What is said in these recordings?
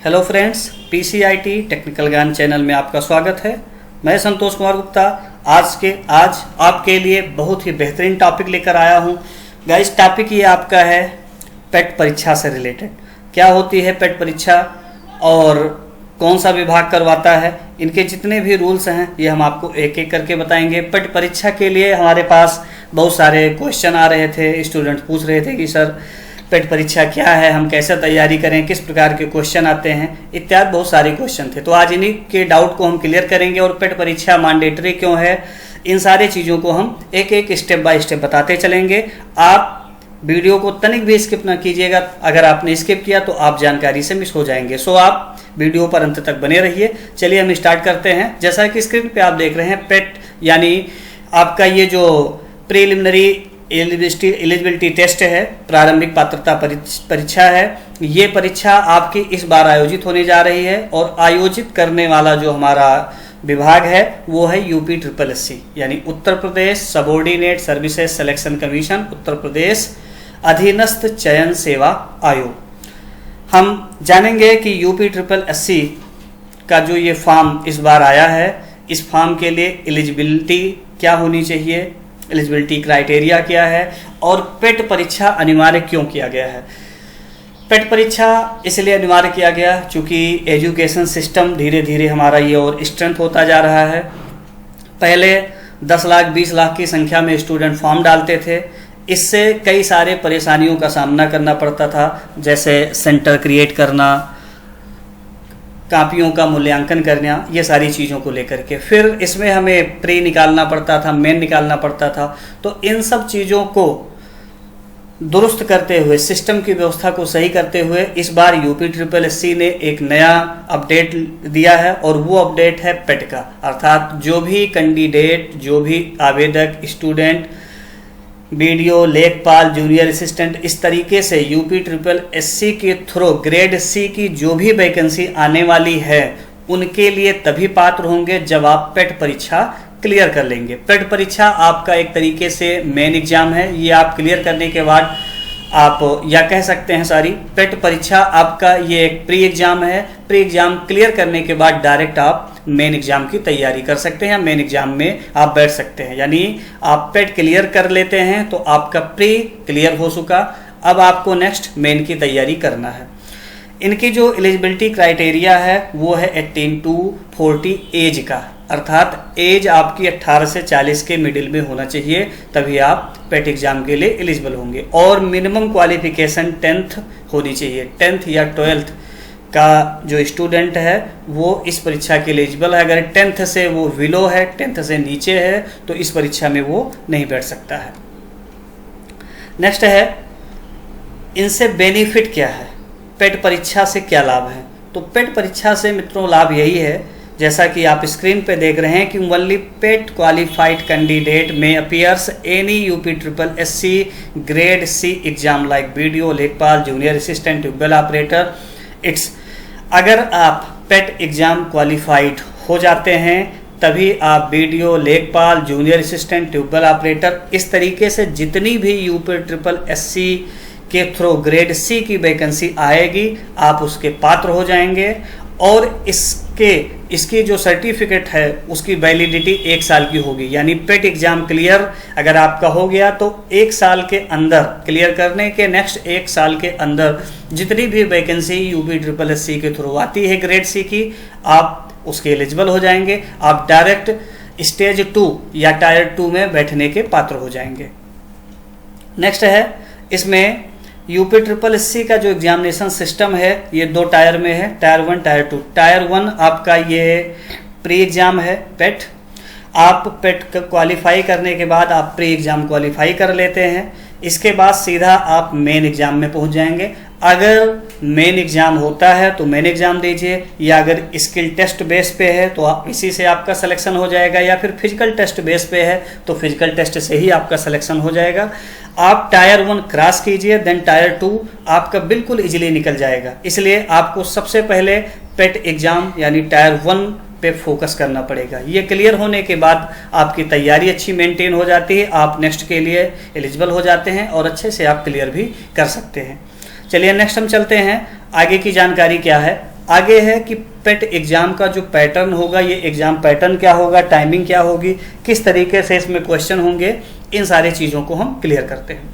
Hello friends, PCIT technical ज्ञान channel में आपका स्वागत है। मैं संतोष कुमार गुप्ता आज आपके लिए बहुत ही बेहतरीन टॉपिक लेकर आया हूं। गाइस, टॉपिक ये आपका है पेट परीक्षा से रिलेटेड। क्या होती है पेट परीक्षा और कौन सा विभाग करवाता है, इनके जितने भी रूल्स हैं ये हम आपको एक एक करके बताएंगे। पेट परीक्षा के लिए हमारे पास बहुत सारे क्वेश्चन आ रहे थे, स्टूडेंट पूछ रहे थे कि सर पेट परीक्षा क्या है, हम कैसे तैयारी करें, किस प्रकार के क्वेश्चन आते हैं, इत्यादि बहुत सारे क्वेश्चन थे। तो आज इन्हीं के डाउट को हम क्लियर करेंगे और पेट परीक्षा मैंडेटरी क्यों है, इन सारी चीज़ों को हम एक एक स्टेप बाय स्टेप बताते चलेंगे। आप वीडियो को तनिक भी स्किप ना कीजिएगा, अगर आपने स्किप किया तो आप जानकारी से मिस हो जाएंगे। सो आप वीडियो पर अंत तक बने रहिए। चलिए हम स्टार्ट करते हैं। जैसा कि स्क्रीन पे आप देख रहे हैं, पेट यानी आपका ये जो प्रीलिमिनरी एलिजिबिलिटी टेस्ट है, प्रारंभिक पात्रता परीक्षा है। ये परीक्षा आपकी इस बार आयोजित होने जा रही है और आयोजित करने वाला जो हमारा विभाग है वो है UPSSC यानी Uttar Pradesh subordinate services selection commission, Uttar Pradesh अधीनस्थ चयन सेवा आयोग। हम जानेंगे कि UPSSC का जो ये फॉर्म इस बार आया है, इस फॉर्म के लिए एलिजिबिलिटी क्या होनी चाहिए, एलिजिबिलिटी क्राइटेरिया क्या है और पेट परीक्षा अनिवार्य क्यों किया गया है। पेट परीक्षा इसलिए अनिवार्य किया गया क्योंकि एजुकेशन सिस्टम धीरे धीरे हमारा ये और स्ट्रेंथ होता जा रहा है। पहले 10 लाख 20 लाख की संख्या में स्टूडेंट फॉर्म डालते थे, इससे कई सारे परेशानियों का सामना करना पड़ता था, जैसे सेंटर क्रिएट करना, कापियों का मूल्यांकन करना, ये सारी चीज़ों को लेकर के। फिर इसमें हमें प्री निकालना पड़ता था, मेन निकालना पड़ता था। तो इन सब चीज़ों को दुरुस्त करते हुए, सिस्टम की व्यवस्था को सही करते हुए इस बार UPSSC ने एक नया अपडेट दिया है और वो अपडेट है पेट का। अर्थात जो भी कैंडिडेट, जो भी आवेदक, स्टूडेंट, बीडीओ, लेखपाल, जूनियर असिस्टेंट, इस तरीके से UPSSC के थ्रू ग्रेड C की जो भी वैकेंसी आने वाली है उनके लिए तभी पात्र होंगे जब आप पेट परीक्षा क्लियर कर लेंगे। पेट परीक्षा आपका एक तरीके से मेन एग्जाम है। ये आप क्लियर करने के बाद आप या कह सकते हैं पेट परीक्षा आपका ये एक प्री एग्जाम है। प्री एग्जाम क्लियर करने के बाद डायरेक्ट आप मेन एग्जाम की तैयारी कर सकते हैं, मेन एग्जाम में आप बैठ सकते हैं। यानी आप पेट क्लियर कर लेते हैं तो आपका प्री क्लियर हो चुका, अब आपको नेक्स्ट मेन की तैयारी करना है। इनकी जो एलिजिबिलिटी क्राइटेरिया है वो है 18 to 40 एज का, अर्थात एज आपकी 18 से 40 के मिडिल में होना चाहिए, तभी आप पेट एग्जाम के लिए एलिजिबल होंगे। और मिनिमम क्वालिफिकेशन 10th होनी चाहिए। 10th या 12th का जो स्टूडेंट है वो इस परीक्षा के लिए एलिजिबल है। अगर 10th से वो विलो है, 10th से नीचे है, तो इस परीक्षा में वो नहीं बैठ सकता है। नेक्स्ट है, इनसे बेनिफिट क्या है, पेट परीक्षा से क्या लाभ है। तो पेट परीक्षा से मित्रों लाभ यही है, जैसा कि आप स्क्रीन पे देख रहे हैं कि only PET qualified candidate may appears any UPSSC grade C exam like BDO, लेखपाल, junior assistant, tubewell operator. It's अगर आप पेट एग्जाम क्वालिफाइड हो जाते हैं तभी आप बीडीओ, लेखपाल, जूनियर असिस्टेंट, ट्यूबवेल ऑपरेटर, इस तरीके से जितनी भी UPSSC के थ्रू ग्रेड C की वैकेंसी आएगी आप उसके पात्र हो जाएंगे। और इसकी जो सर्टिफिकेट है उसकी वैलिडिटी 1 साल की होगी। यानी पेट एग्जाम क्लियर अगर आपका हो गया तो 1 साल के अंदर, क्लियर करने के नेक्स्ट 1 साल के अंदर जितनी भी वैकेंसी UPSSC के थ्रू आती है ग्रेड C की, आप उसके एलिजिबल हो जाएंगे। आप डायरेक्ट स्टेज 2 या टायर 2 में बैठने के पात्र हो जाएंगे। नेक्स्ट है, इसमें UPSSC का जो एग्जामिनेशन सिस्टम है ये 2 टायर में है, टायर 1, टायर 2। टायर 1 आपका ये प्री एग्जाम है पेट। आप पेट क्वालिफाई करने के बाद आप प्री एग्जाम क्वालिफाई कर लेते हैं, इसके बाद सीधा आप मेन एग्जाम में पहुंच जाएंगे। अगर मेन एग्जाम होता है तो मेन एग्जाम दीजिए, या अगर स्किल टेस्ट बेस पे है तो आप इसी से आपका सिलेक्शन हो जाएगा, या फिर फिजिकल टेस्ट बेस पे है तो फिजिकल टेस्ट से ही आपका सिलेक्शन हो जाएगा। आप टायर 1 क्रॉस कीजिए, देन टायर 2 आपका बिल्कुल इजीली निकल जाएगा। इसलिए आपको सबसे पहले पेट एग्जाम यानी टायर 1 पे फोकस करना पड़ेगा। ये क्लियर होने के बाद आपकी तैयारी अच्छी मेंटेन हो जाती है, आप नेक्स्ट के लिए एलिजिबल हो जाते हैं और अच्छे से आप क्लियर भी कर सकते हैं। चलिए नेक्स्ट हम चलते हैं, आगे की जानकारी क्या है। आगे है कि पेट एग्जाम का जो पैटर्न होगा, ये एग्जाम पैटर्न क्या होगा, टाइमिंग क्या होगी, किस तरीके से इसमें क्वेश्चन होंगे, इन सारी चीज़ों को हम क्लियर करते हैं।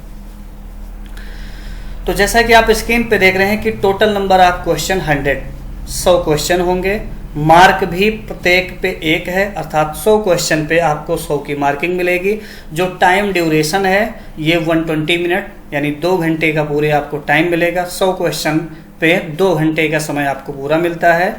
तो जैसा कि आप स्क्रीन पे देख रहे हैं कि total number of question 100 question होंगे। मार्क भी प्रत्येक पे 1 है, अर्थात 100 क्वेश्चन पे आपको 100 की मार्किंग मिलेगी। जो टाइम ड्यूरेशन है ये 120 मिनट यानी 2 घंटे का पूरे आपको टाइम मिलेगा। 100 क्वेश्चन पे 2 घंटे का समय आपको पूरा मिलता है।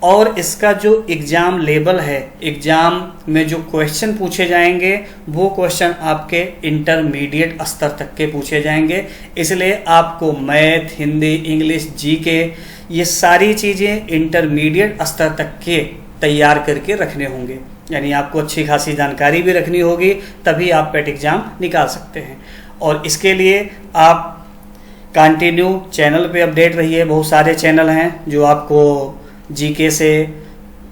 और इसका जो एग्ज़ाम लेवल है, एग्ज़ाम में जो क्वेश्चन पूछे जाएंगे वो क्वेश्चन आपके इंटरमीडिएट स्तर तक के पूछे जाएंगे। इसलिए आपको मैथ, हिंदी, इंग्लिश, जीके ये सारी चीज़ें इंटरमीडिएट स्तर तक के तैयार करके रखने होंगे, यानी आपको अच्छी खासी जानकारी भी रखनी होगी, तभी आप पेट एग्ज़ाम निकाल सकते हैं। और इसके लिए आप कंटिन्यू चैनल पे अपडेट रहिए। बहुत सारे चैनल हैं जो आपको जीके से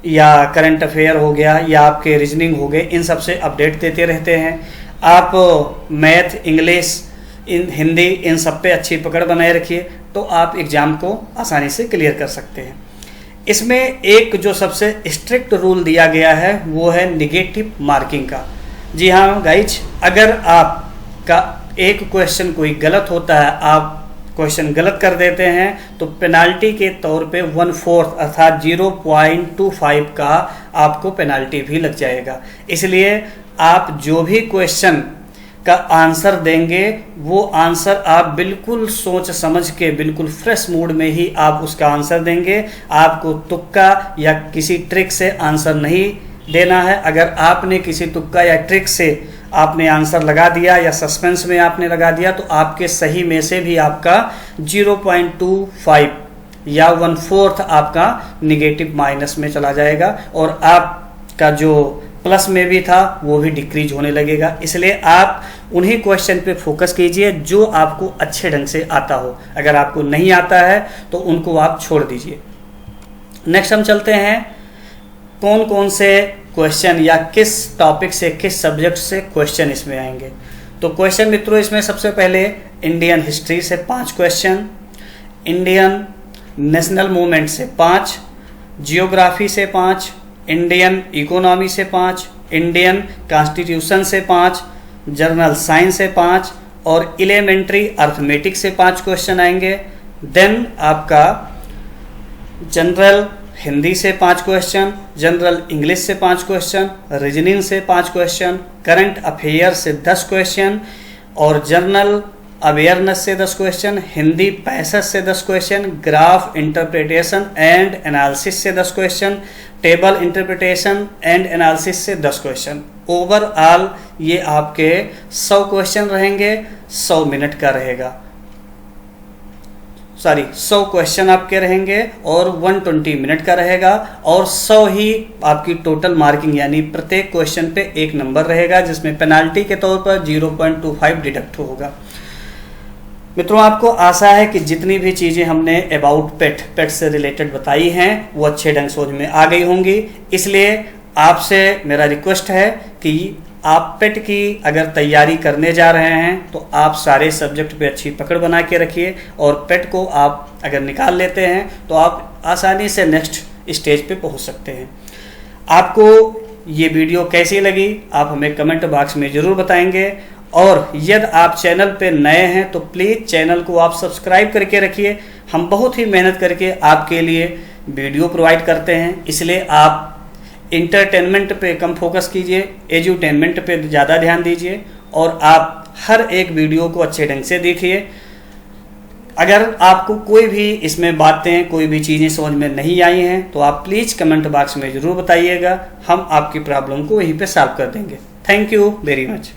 या करंट अफेयर हो गया या आपके रीजनिंग हो गए, इन सब से अपडेट देते रहते हैं। आप मैथ, इंग्लिश, हिंदी इन सब पे अच्छी पकड़ बनाए रखिए तो आप एग्ज़ाम को आसानी से क्लियर कर सकते हैं। इसमें एक जो सबसे स्ट्रिक्ट रूल दिया गया है वो है निगेटिव मार्किंग का। जी हाँ गाइज, अगर आपका एक क्वेश्चन कोई गलत होता है, आप क्वेश्चन गलत कर देते हैं तो पेनाल्टी के तौर पे 1/4 अर्थात 0.25 का आपको पेनाल्टी भी लग जाएगा। इसलिए आप जो भी क्वेश्चन का आंसर देंगे वो आंसर आप बिल्कुल सोच समझ के, बिल्कुल फ्रेश मूड में ही आप उसका आंसर देंगे। आपको तुक्का या किसी ट्रिक से आंसर नहीं देना है। अगर आपने किसी तुक्का या ट्रिक से आपने आंसर लगा दिया या सस्पेंस में आपने लगा दिया तो आपके सही में से भी आपका 0.25 या 1/4 आपका निगेटिव माइनस में चला जाएगा और आपका जो प्लस में भी था वो भी डिक्रीज होने लगेगा। इसलिए आप उन्हीं क्वेश्चन पे फोकस कीजिए जो आपको अच्छे ढंग से आता हो। अगर आपको नहीं आता है तो उनको आप छोड़ दीजिए। नेक्स्ट हम चलते हैं कौन कौन से क्वेश्चन या किस टॉपिक से, किस सब्जेक्ट से क्वेश्चन इसमें आएंगे। तो क्वेश्चन मित्रों इसमें सबसे पहले इंडियन हिस्ट्री से 5 क्वेश्चन, इंडियन नेशनल मूवमेंट से 5, जियोग्राफी से 5, इंडियन इकोनॉमी से 5, इंडियन कॉन्स्टिट्यूशन से 5, जनरल साइंस से 5 और एलिमेंट्री अर्थमेटिक्स से 5 क्वेश्चन आएंगे। देन आपका जनरल हिंदी से 5 क्वेश्चन, जनरल इंग्लिश से 5 क्वेश्चन, रीजनिंग से 5 क्वेश्चन, करंट अफेयर से 10 क्वेश्चन और जनरल अवेयरनेस से 10 क्वेश्चन, हिंदी पैसेज से 10 question, graph interpretation and analysis से 10 question, table interpretation and analysis से 10 क्वेश्चन। ओवरऑल ये आपके 100 क्वेश्चन रहेंगे, 100 मिनट का रहेगा, 100 क्वेश्चन आपके रहेंगे और 120 मिनट का रहेगा और 100 ही आपकी टोटल मार्किंग यानी प्रत्येक क्वेश्चन पे 1 नंबर रहेगा, जिसमें पेनाल्टी के तौर पर 0.25 डिडक्ट होगा। मित्रों आपको आशा है कि जितनी भी चीज़ें हमने अबाउट पेट से रिलेटेड बताई हैं वो अच्छे ढंग समझ में आ गई होंगी। इसलिए आपसे मेरा रिक्वेस्ट है कि आप पेट की अगर तैयारी करने जा रहे हैं तो आप सारे सब्जेक्ट पे अच्छी पकड़ बना के रखिए और पेट को आप अगर निकाल लेते हैं तो आप आसानी से नेक्स्ट स्टेज पे पहुंच सकते हैं। आपको ये वीडियो कैसी लगी आप हमें कमेंट बॉक्स में ज़रूर बताएंगे और यदि आप चैनल पे नए हैं तो प्लीज़ चैनल को आप सब्सक्राइब करके रखिए। हम बहुत ही मेहनत करके आपके लिए वीडियो प्रोवाइड करते हैं, इसलिए आप इंटरटेनमेंट पे कम फोकस कीजिए, एजुटेनमेंट पे ज़्यादा ध्यान दीजिए और आप हर एक वीडियो को अच्छे ढंग से देखिए। अगर आपको कोई भी इसमें बातें, कोई भी चीज़ें समझ में नहीं आई हैं तो आप प्लीज़ कमेंट बॉक्स में ज़रूर बताइएगा, हम आपकी प्रॉब्लम को वहीं पे सॉल्व कर देंगे। Thank you very much.